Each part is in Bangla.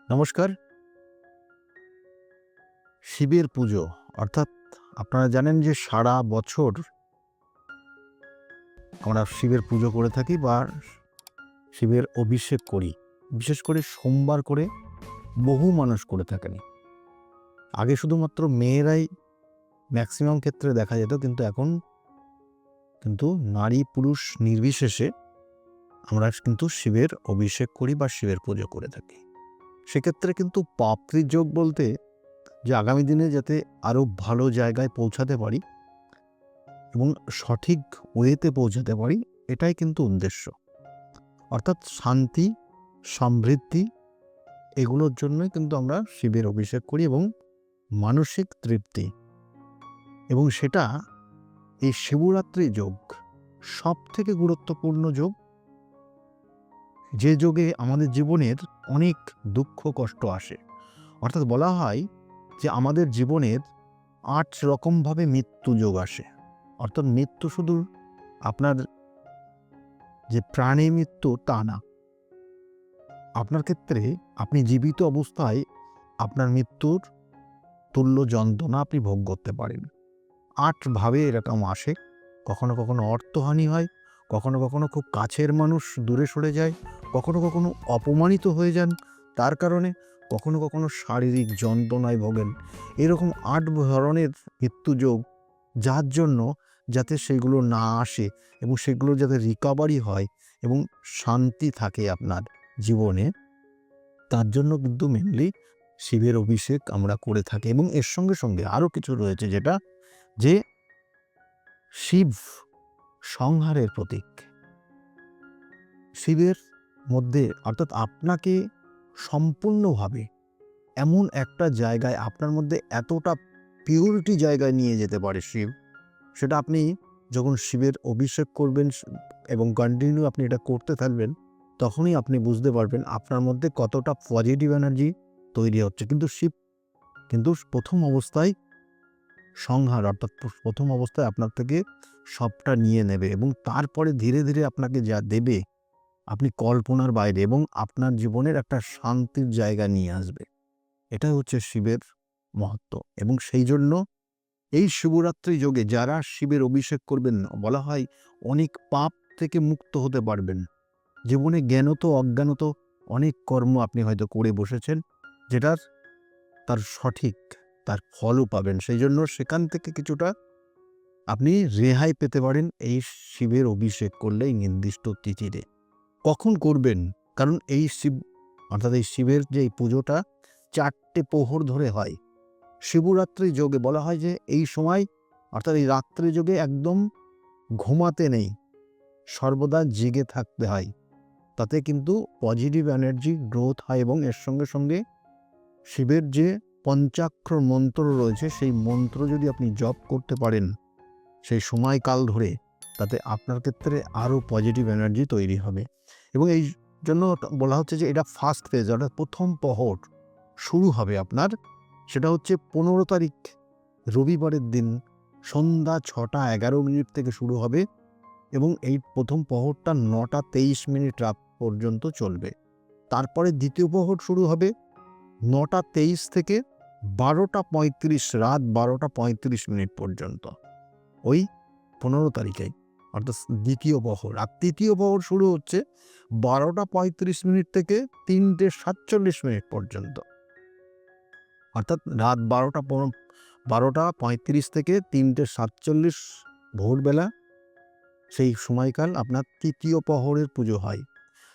নমস্কার। শিবের পুজো অর্থাৎ আপনারা জানেন যে সারা বছর আমরা শিবের পুজো করে থাকি বা শিবের অভিষেক করি। বিশেষ করে সোমবার করে বহু মানুষ করে থাকেন। আগে শুধুমাত্র মেয়েরাই ম্যাক্সিমাম ক্ষেত্রে দেখা যেত, কিন্তু এখন নারী পুরুষ নির্বিশেষে আমরা কিন্তু শিবের অভিষেক করি বা শিবের পুজো করে থাকি। সেক্ষেত্রে কিন্তু পাপড়িযোগ বলতে যে আগামী দিনে যাতে আরও ভালো জায়গায় পৌঁছাতে পারি এবং সঠিক ওয়েতে পৌঁছাতে পারি, এটাই কিন্তু উদ্দেশ্য। অর্থাৎ শান্তি, সমৃদ্ধি এগুলোর জন্যই কিন্তু আমরা শিবের অভিষেক করি এবং মানসিক তৃপ্তি, এবং সেটা এই শিবরাত্রি যোগ সব থেকে গুরুত্বপূর্ণ যোগ, যে যোগে আমাদের জীবনের অনেক দুঃখ কষ্ট আসে। অর্থাৎ বলা হয় যে আমাদের জীবনের 8 রকমভাবে মৃত্যু যোগ আসে। অর্থাৎ মৃত্যু শুধু আপনার যে প্রাণে মৃত্যু তা না, আপনার ক্ষেত্রে আপনি জীবিত অবস্থায় আপনার মৃত্যুর তুল্য যন্ত্রণা আপনি ভোগ করতে পারেন। 8 ভাবে এরকম আসে। কখনো কখনো অর্থহানি হয়, কখনো কখনো খুব কাছের মানুষ দূরে সরে যায়, কখনো কখনো অপমানিত হয়ে যান তার কারণে, কখনো কখনো শারীরিক যন্ত্রণায় ভোগেন। এরকম 8 ধরনের মৃত্যুযোগ, যার জন্য যাতে সেগুলো না আসে এবং সেগুলো যাতে রিকভারি হয় এবং শান্তি থাকে আপনার জীবনে, তার জন্য কিন্তু মেনলি শিবের অভিষেক আমরা করে থাকি। এবং এর সঙ্গে সঙ্গে আরও কিছু রয়েছে, যেটা যে শিব সংহারের প্রতীক। শিবের মধ্যে অর্থাৎ আপনাকে সম্পূর্ণভাবে এমন একটা জায়গায়, আপনার মধ্যে এতটা পিউরিটি জায়গায় নিয়ে যেতে পারে শিব, সেটা আপনি যখন শিবের অভিষেক করবেন এবং কন্টিনিউ আপনি এটা করতে থাকবেন, তখনই আপনি বুঝতে পারবেন আপনার মধ্যে কতটা পজিটিভ এনার্জি তৈরি হচ্ছে। কিন্তু শিব কিন্তু প্রথম অবস্থায় সংহার, অর্থাৎ প্রথম অবস্থায় আপনার থেকে সবটা নিয়ে নেবে এবং তারপরে ধীরে ধীরে আপনাকে যা দেবে আপনি কল্পনার বাইরে, এবং আপনার জীবনের একটা শান্তির জায়গা নিয়ে আসবে। এটাই হচ্ছে শিবের মহত্ব। এবং সেই জন্য এই শিবরাত্রি যোগে যারা শিবের অভিষেক করবেন, বলা হয় অনেক পাপ থেকে মুক্ত হতে পারবেন। জীবনে জ্ঞানত অজ্ঞানত অনেক কর্ম আপনি হয়তো করে বসেছেন, যেটার তার সঠিক তার ফলও পাবেন। সেই জন্য সেখান থেকে কিছুটা আপনি রেহাই পেতে পারেন এই শিবের অভিষেক করলে এই নির্দিষ্ট তিথিতে। কখন করবেন? কারণ এই শিব অর্থাৎ এই শিবের যে এই পুজোটা 4টে প্রহর ধরে হয়। শিবরাত্রি যোগে বলা হয় যে এই সময় অর্থাৎ এই রাত্রি যোগে একদম ঘুমাতে নেই, সর্বদা জেগে থাকতে হয়। তাতে কিন্তু পজিটিভ এনার্জি গ্রোথ হয় এবং এর সঙ্গে সঙ্গে শিবের যে পঞ্চাক্ষর মন্ত্র রয়েছে, সেই মন্ত্র যদি আপনি জপ করতে পারেন সেই সময়কাল ধরে, তাতে আপনার ক্ষেত্রে আরও পজিটিভ এনার্জি তৈরি হবে। এবং এই জন্য বলা হচ্ছে যে এটা ফার্স্ট ফেজ, অর্থাৎ প্রথম প্রহর শুরু হবে আপনার, সেটা হচ্ছে 15 তারিখ রবিবারের দিন সন্ধ্যা 6টা 11 মিনিট থেকে শুরু হবে এবং এই প্রথম প্রহরটা 9টা 23 মিনিট রাত পর্যন্ত চলবে। তারপরে দ্বিতীয় প্রহর শুরু হবে 9টা 23 থেকে 12টা 35, রাত 12টা 35 মিনিট পর্যন্ত, ওই 15 তারিখে, অর্থাৎ দ্বিতীয় প্রহর। আর তৃতীয় প্রহর শুরু হচ্ছে 12টা 35 মিনিট থেকে 3টে 47 মিনিট পর্যন্ত, অর্থাৎ রাত 12টা 35 থেকে 3টে 47 ভোরবেলা, সেই সময়কাল আপনার তৃতীয় প্রহরের পুজো হয়।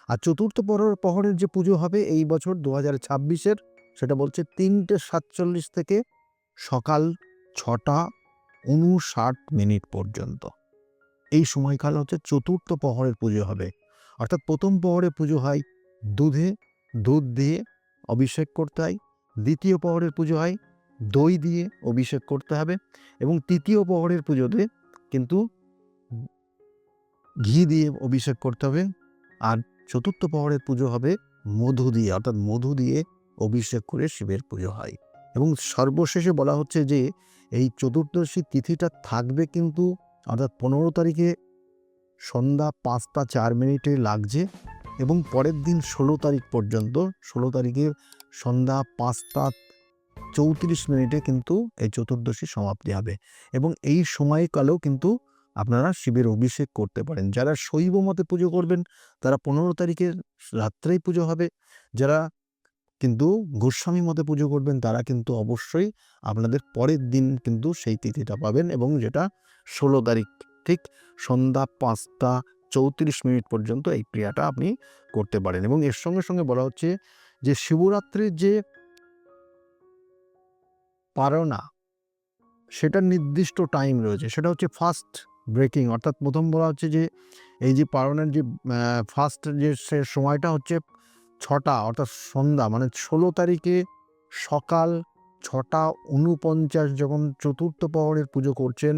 আর চতুর্থ প্রহরের যে পুজো হবে এই বছর 2026-এর, সেটা বলছে 3টে 47 থেকে সকাল 6টা 59 মিনিট পর্যন্ত। এই সময়কাল হচ্ছে চতুর্থ প্রহরের পুজো হবে। অর্থাৎ প্রথম প্রহরে পুজো হয় দুধ দিয়ে অভিষেক করতে হয়, দ্বিতীয় প্রহরের পুজো হয় দই দিয়ে অভিষেক করতে হবে, এবং তৃতীয় প্রহরের পুজোতে কিন্তু ঘি দিয়ে অভিষেক করতে হবে। আর চতুর্থ প্রহরের পুজো হবে মধু দিয়ে, অর্থাৎ মধু দিয়ে অভিষেক করে শিবের পুজো হয়। এবং সর্বশেষে বলা হচ্ছে যে এই চতুর্দশী তিথিটা থাকবে কিন্তু, অর্থাৎ 15 তারিখে সন্ধ্যা 5টা 4 মিনিটে লাগছে এবং পরের দিন 16 তারিখ পর্যন্ত, 16 তারিখে সন্ধ্যা 5:34 কিন্তু এই চতুর্দশী সমাপ্তি হবে এবং এই সময়কালেও কিন্তু আপনারা শিবের অভিষেক করতে পারেন। যারা শৈব মতে পুজো করবেন তারা 15 তারিখের রাত্রেই পুজো হবে। যারা কিন্তু গোস্বামী মতে পুজো করবেন তারা কিন্তু অবশ্যই আপনাদের পরের দিন কিন্তু সেই তিথিটা পাবেন এবং যেটা 16 তারিখ ঠিক সন্ধ্যা 5:34 পর্যন্ত এই ক্রিয়াটা আপনি করতে পারেন। এবং এর সঙ্গে সঙ্গে বলা হচ্ছে যে শিবরাত্রির যে পারনা সেটার নির্দিষ্ট টাইম রয়েছে, সেটা হচ্ছে ফার্স্ট ব্রেকিং, অর্থাৎ প্রথম বলা হচ্ছে যে এই যে পারণের যে ফার্স্ট যে সময়টা হচ্ছে 6টা অর্থাৎ সন্ধ্যা মানে 16 তারিখে সকাল 6:49 যখন চতুর্থ প্রহরের পুজো করছেন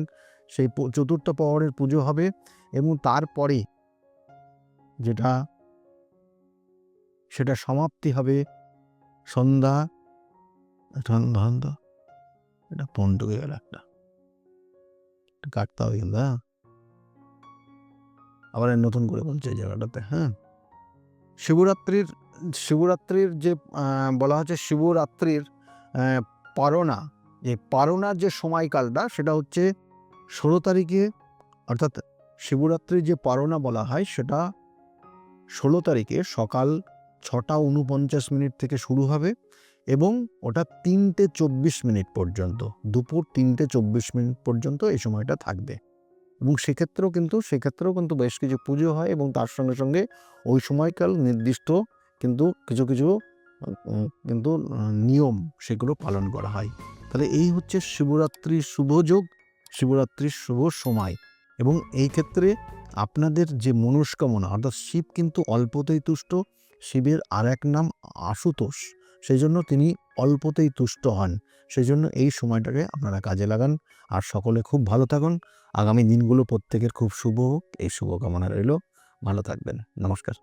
সেই চতুর্থ প্রহরের পুজো হবে এবং তারপরে যেটা সেটা সমাপ্তি হবে সন্ধ্যা এটা ফোন ঢুকে গেল একটা কাটতে হবে কিন্তু আবার নতুন করে বলছে এই জায়গাটাতে। হ্যাঁ, শিবরাত্রির যে বলা হচ্ছে শিবরাত্রির পারনা, এই পারনার যে সময়কালটা সেটা হচ্ছে 16 তারিখে, অর্থাৎ শিবরাত্রির যে পারনা বলা হয় সেটা 16 তারিখে সকাল 6:49 থেকে শুরু হবে এবং ওটা 3:24 পর্যন্ত, দুপুর 3:24 পর্যন্ত এই সময়টা থাকবে। এবং সেক্ষেত্রেও কিন্তু বেশ কিছু পুজো হয় এবং তার সঙ্গে সঙ্গে ওই সময়কাল নির্দিষ্ট কিন্তু কিছু কিন্তু নিয়ম সেগুলো পালন করা হয়। তাহলে এই হচ্ছে শিবরাত্রির শুভযোগ, শিবরাত্রির শুভ সময়। এবং এই ক্ষেত্রে আপনাদের যে মনস্কামনা, অর্থাৎ শিব কিন্তু অল্পতেই তুষ্ট, শিবের আর এক নাম আশুতোষ, সেই জন্য তিনি অল্পতেই তুষ্ট হন। সেই জন্য এই সময়টাকে আপনারা কাজে লাগান। আর সকলে খুব ভালো থাকুন। আগামী দিনগুলো প্রত্যেকের খুব শুভ হোক, এই শুভকামনা রইল। ভালো থাকবেন। নমস্কার।